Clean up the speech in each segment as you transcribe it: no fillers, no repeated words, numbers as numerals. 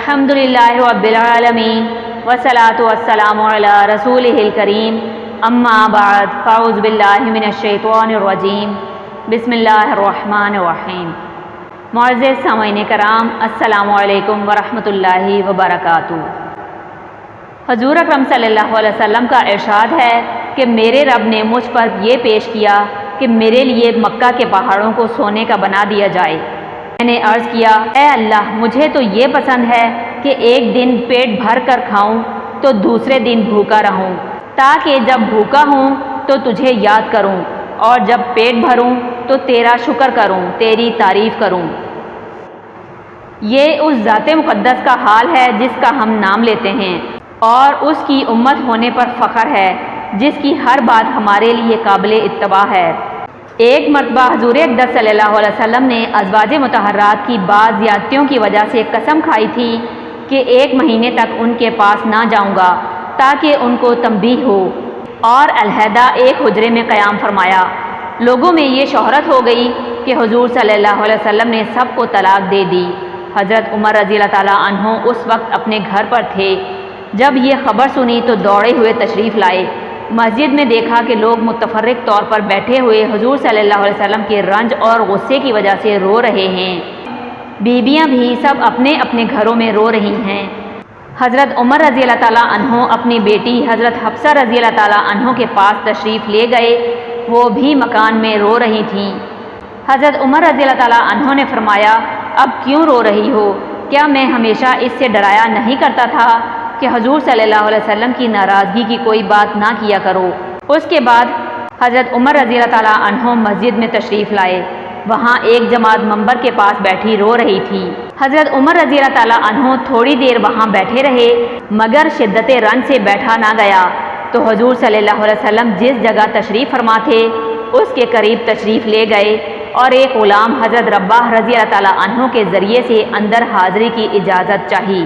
الحمدللہ رب العالمین والصلاة والسلام علی رسولہ الکریم اما بعد فاعوذ باللہ من الشیطان الرجیم بسم اللہ الرحمن الرحیم۔ معزز سامعین کرام، السلام علیکم ورحمۃ اللہ وبرکاتہ۔ حضور اکرم صلی اللہ علیہ وسلم کا ارشاد ہے کہ میرے رب نے مجھ پر یہ پیش کیا کہ میرے لیے مکہ کے پہاڑوں کو سونے کا بنا دیا جائے۔ میں نے عرض کیا، اے اللہ، مجھے تو یہ پسند ہے کہ ایک دن پیٹ بھر کر کھاؤں تو دوسرے دن بھوکا رہوں، تاکہ جب بھوکا ہوں تو تجھے یاد کروں اور جب پیٹ بھروں تو تیرا شکر کروں، تیری تعریف کروں۔ یہ اس ذات مقدس کا حال ہے جس کا ہم نام لیتے ہیں، اور اس کی امت ہونے پر فخر ہے، جس کی ہر بات ہمارے لیے قابل اتباع ہے۔ ایک مرتبہ حضور اقدس صلی اللہ علیہ وسلم نے ازواج مطہرات کی بعض زیادتیوں کی وجہ سے قسم کھائی تھی کہ 1 مہینے تک ان کے پاس نہ جاؤں گا تاکہ ان کو تنبیہ ہو، اور علیحدہ ایک حجرے میں قیام فرمایا۔ لوگوں میں یہ شہرت ہو گئی کہ حضور صلی اللہ علیہ وسلم نے سب کو طلاق دے دی۔ حضرت عمر رضی اللہ تعالیٰ عنہ اس وقت اپنے گھر پر تھے۔ جب یہ خبر سنی تو دوڑے ہوئے تشریف لائے۔ مسجد میں دیکھا کہ لوگ متفرق طور پر بیٹھے ہوئے حضور صلی اللہ علیہ وسلم کے رنج اور غصے کی وجہ سے رو رہے ہیں۔ بیویاں بھی سب اپنے اپنے گھروں میں رو رہی ہیں۔ حضرت عمر رضی اللہ تعالیٰ عنہ اپنی بیٹی حضرت حفصہ رضی اللہ تعالیٰ عنہ کے پاس تشریف لے گئے۔ وہ بھی مکان میں رو رہی تھیں۔ حضرت عمر رضی اللہ تعالیٰ عنہ نے فرمایا، اب کیوں رو رہی ہو؟ کیا میں ہمیشہ اس سے ڈرایا نہیں کرتا تھا کہ حضور صلی اللہ علیہ وسلم کی ناراضگی کی کوئی بات نہ کیا کرو؟ اس کے بعد حضرت عمر رضی اللہ تعالیٰ عنہ مسجد میں تشریف لائے۔ وہاں ایک جماعت منبر کے پاس بیٹھی رو رہی تھی۔ حضرت عمر رضی اللہ تعالیٰ عنہ تھوڑی دیر وہاں بیٹھے رہے، مگر شدت رنج سے بیٹھا نہ گیا، تو حضور صلی اللہ علیہ وسلم جس جگہ تشریف فرما تھے اس کے قریب تشریف لے گئے، اور ایک غلام حضرت رباح رضی اللہ تعالیٰ عنہ کے ذریعے سے اندر حاضری کی اجازت چاہی۔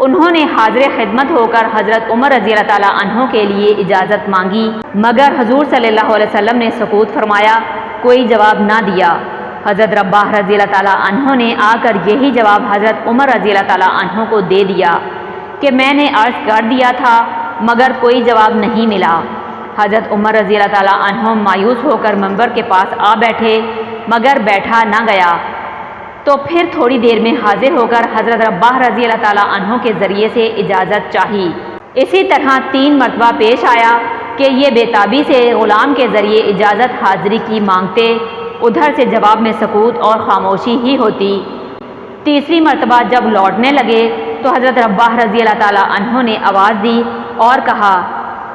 انہوں نے حاضر خدمت ہو کر حضرت عمر رضی اللہ تعالیٰ عنہ کے لیے اجازت مانگی، مگر حضور صلی اللہ علیہ وسلم نے سکوت فرمایا، کوئی جواب نہ دیا۔ حضرت رباح رضی اللہ تعالیٰ عنہ نے آ کر یہی جواب حضرت عمر رضی اللہ تعالیٰ عنہ کو دے دیا کہ میں نے عرض کر دیا تھا، مگر کوئی جواب نہیں ملا۔ حضرت عمر رضی اللہ تعالیٰ عنہ مایوس ہو کر منبر کے پاس آ بیٹھے، مگر بیٹھا نہ گیا۔ تو پھر تھوڑی دیر میں حاضر ہو کر حضرت رباح رضی اللہ تعالیٰ عنہ کے ذریعے سے اجازت چاہی۔ اسی طرح 3 مرتبہ پیش آیا کہ یہ بے تابی سے غلام کے ذریعے اجازت حاضری کی مانگتے، ادھر سے جواب میں سکوت اور خاموشی ہی ہوتی۔ تیسری مرتبہ جب لوٹنے لگے تو حضرت رباح رضی اللہ تعالیٰ عنہ نے آواز دی اور کہا،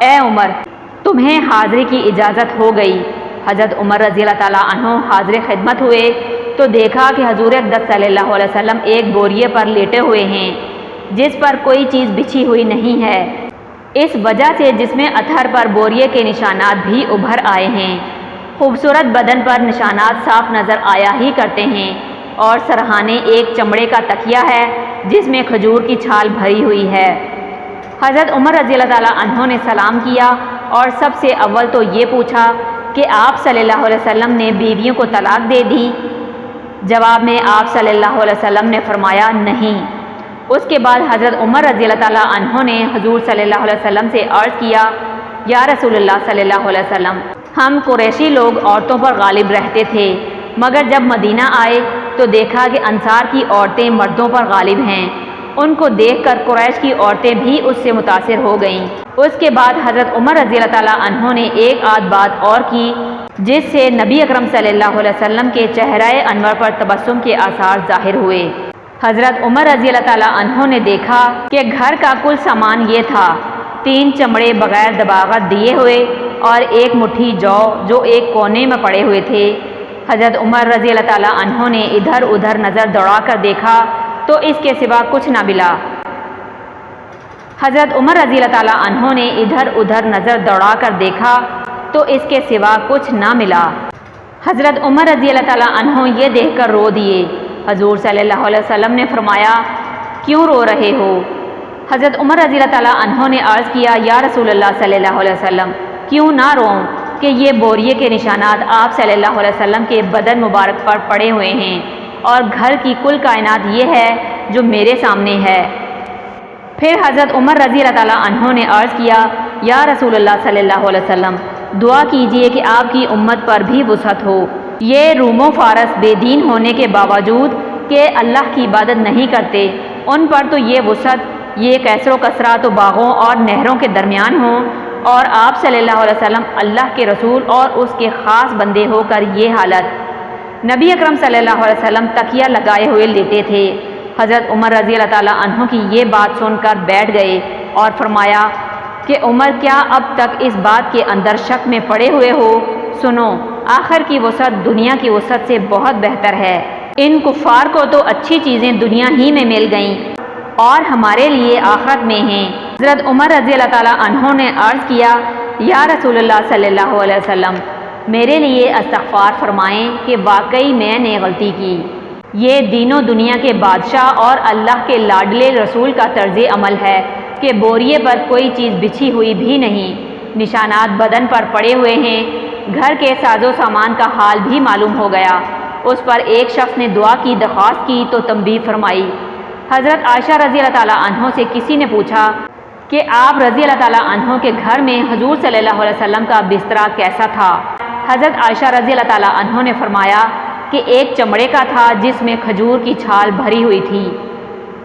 اے عمر، تمہیں حاضری کی اجازت ہو گئی۔ حضرت عمر رضی اللہ تعالیٰ عنہ حاضر خدمت ہوئے تو دیکھا کہ حضور اقدس صلی اللہ علیہ وسلم ایک بوریے پر لیٹے ہوئے ہیں جس پر کوئی چیز بچھی ہوئی نہیں ہے، اس وجہ سے جس میں اثر پر بوریے کے نشانات بھی ابھر آئے ہیں۔ خوبصورت بدن پر نشانات صاف نظر آیا ہی کرتے ہیں، اور سرہانے ایک چمڑے کا تکیہ ہے جس میں کھجور کی چھال بھری ہوئی ہے۔ حضرت عمر رضی اللہ تعالیٰ عنہ نے سلام کیا اور سب سے اول تو یہ پوچھا کہ آپ صلی اللہ علیہ وسلم نے بیویوں کو طلاق دے دی؟ جواب میں آپ صلی اللہ علیہ وسلم نے فرمایا، نہیں۔ اس کے بعد حضرت عمر رضی اللہ تعالیٰ عنہ نے حضور صلی اللہ علیہ وسلم سے عرض کیا، یا رسول اللہ صلی اللہ علیہ وسلم، ہم قریشی لوگ عورتوں پر غالب رہتے تھے، مگر جب مدینہ آئے تو دیکھا کہ انصار کی عورتیں مردوں پر غالب ہیں۔ ان کو دیکھ کر قریش کی عورتیں بھی اس سے متاثر ہو گئیں۔ اس کے بعد حضرت عمر رضی اللہ تعالیٰ عنہ نے ایک آدھ بات اور کی جس سے نبی اکرم صلی اللہ علیہ وسلم کے چہرہ انور پر تبسم کے آثار ظاہر ہوئے۔ حضرت عمر رضی اللہ تعالیٰ عنہ نے دیکھا کہ گھر کا کل سامان یہ تھا: 3 چمڑے بغیر دباغت دیے ہوئے اور ایک مٹھی جو ایک کونے میں پڑے ہوئے تھے۔ حضرت عمر رضی اللہ تعالیٰ عنہ نے ادھر ادھر نظر دوڑا کر دیکھا تو اس کے سوا کچھ نہ ملا۔ حضرت عمر رضی اللہ تعالیٰ عنہ نے ادھر ادھر نظر دوڑا کر دیکھا تو اس کے سوا کچھ نہ ملا۔ حضرت عمر رضی اللہ تعالیٰ عنہ یہ دیکھ کر رو دیے۔ حضور صلی اللہ علیہ وسلم نے فرمایا، کیوں رو رہے ہو؟ حضرت عمر رضی اللہ تعالیٰ عنہ نے عرض کیا، یا رسول اللہ صلی اللہ علیہ وسلم، کیوں نہ روؤں کہ یہ بوریے کے نشانات آپ صلی اللہ علیہ وسلم کے بدن مبارک پر پڑے ہوئے ہیں، اور گھر کی کل کائنات یہ ہے جو میرے سامنے ہے۔ پھر حضرت عمر رضی اللہ تعالیٰ عنہ نے عرض کیا، یا رسول اللہ صلی اللہ علیہ وسلم، دعا کیجئے کہ آپ کی امت پر بھی وسعت ہو۔ یہ روم و فارس بے دین ہونے کے باوجود کہ اللہ کی عبادت نہیں کرتے، ان پر تو یہ وسعت، یہ کیسر و کسرہ تو باغوں اور نہروں کے درمیان ہوں، اور آپ صلی اللہ علیہ وسلم اللہ کے رسول اور اس کے خاص بندے ہو کر یہ حالت۔ نبی اکرم صلی اللہ علیہ وسلم تکیہ لگائے ہوئے لیٹے تھے۔ حضرت عمر رضی اللہ تعالیٰ عنہ کی یہ بات سن کر بیٹھ گئے اور فرمایا کہ عمر، کیا اب تک اس بات کے اندر شک میں پڑے ہوئے ہو؟ سنو، آخر کی وسعت دنیا کی وسعت سے بہت بہتر ہے۔ ان کفار کو تو اچھی چیزیں دنیا ہی میں مل گئیں اور ہمارے لیے آخرت میں ہیں۔ حضرت عمر رضی اللہ تعالیٰ عنہ نے عرض کیا، یا رسول اللہ صلی اللہ علیہ وسلم، میرے لیے استغفار فرمائیں کہ واقعی میں نے غلطی کی۔ یہ دین و دنیا کے بادشاہ اور اللہ کے لاڈلے رسول کا طرز عمل ہے کہ بوریے پر کوئی چیز بچھی ہوئی بھی نہیں، نشانات بدن پر پڑے ہوئے ہیں۔ گھر کے ساز و سامان کا حال بھی معلوم ہو گیا۔ اس پر ایک شخص نے دعا کی درخواست کی تو تنبیہ فرمائی۔ حضرت عائشہ رضی اللہ تعالیٰ عنہ سے کسی نے پوچھا کہ آپ رضی اللہ تعالیٰ عنہ کے گھر میں حضور صلی اللہ علیہ وسلم کا بستر کیسا تھا؟ حضرت عائشہ رضی اللہ تعالیٰ عنہ نے فرمایا کہ ایک چمڑے کا تھا جس میں کھجور کی چھال بھری ہوئی تھی۔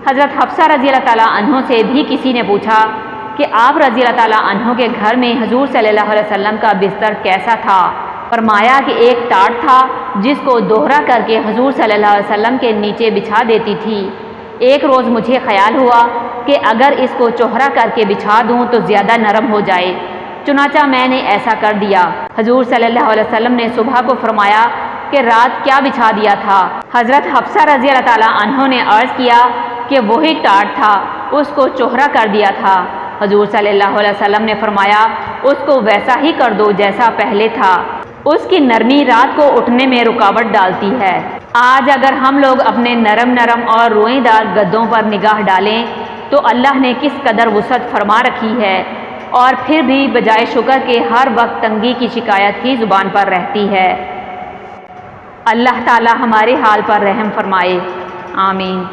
حضرت حفصہ رضی اللہ تعالیٰ عنہ سے بھی کسی نے پوچھا کہ آپ رضی اللہ تعالیٰ عنہ کے گھر میں حضور صلی اللہ علیہ وسلم کا بستر کیسا تھا؟ فرمایا کہ ایک ٹاٹ تھا جس کو دوہرا کر کے حضور صلی اللہ علیہ وسلم کے نیچے بچھا دیتی تھی۔ ایک روز مجھے خیال ہوا کہ اگر اس کو چوہرا کر کے بچھا دوں تو زیادہ نرم ہو جائے، چنانچہ میں نے ایسا کر دیا۔ حضور صلی اللہ علیہ وسلم نے صبح کو فرمایا کہ رات کیا بچھا دیا تھا؟ حضرت حفصہ رضی اللہ تعالیٰ عنہ نے عرض کیا کہ وہی ٹاٹ تھا، اس کو چوہرا کر دیا تھا۔ حضور صلی اللہ علیہ وسلم نے فرمایا اس کو ویسا ہی کر دو جیسا پہلے تھا، اس کی نرمی رات کو اٹھنے میں رکاوٹ ڈالتی ہے۔ آج اگر ہم لوگ اپنے نرم نرم اور روئیں دار گدوں پر نگاہ ڈالیں تو اللہ نے کس قدر وسعت فرما رکھی ہے، اور پھر بھی بجائے شکر کے ہر وقت تنگی کی شکایت ہی زبان پر رہتی ہے۔ اللہ تعالی ہمارے حال پر رحم فرمائے، آمین۔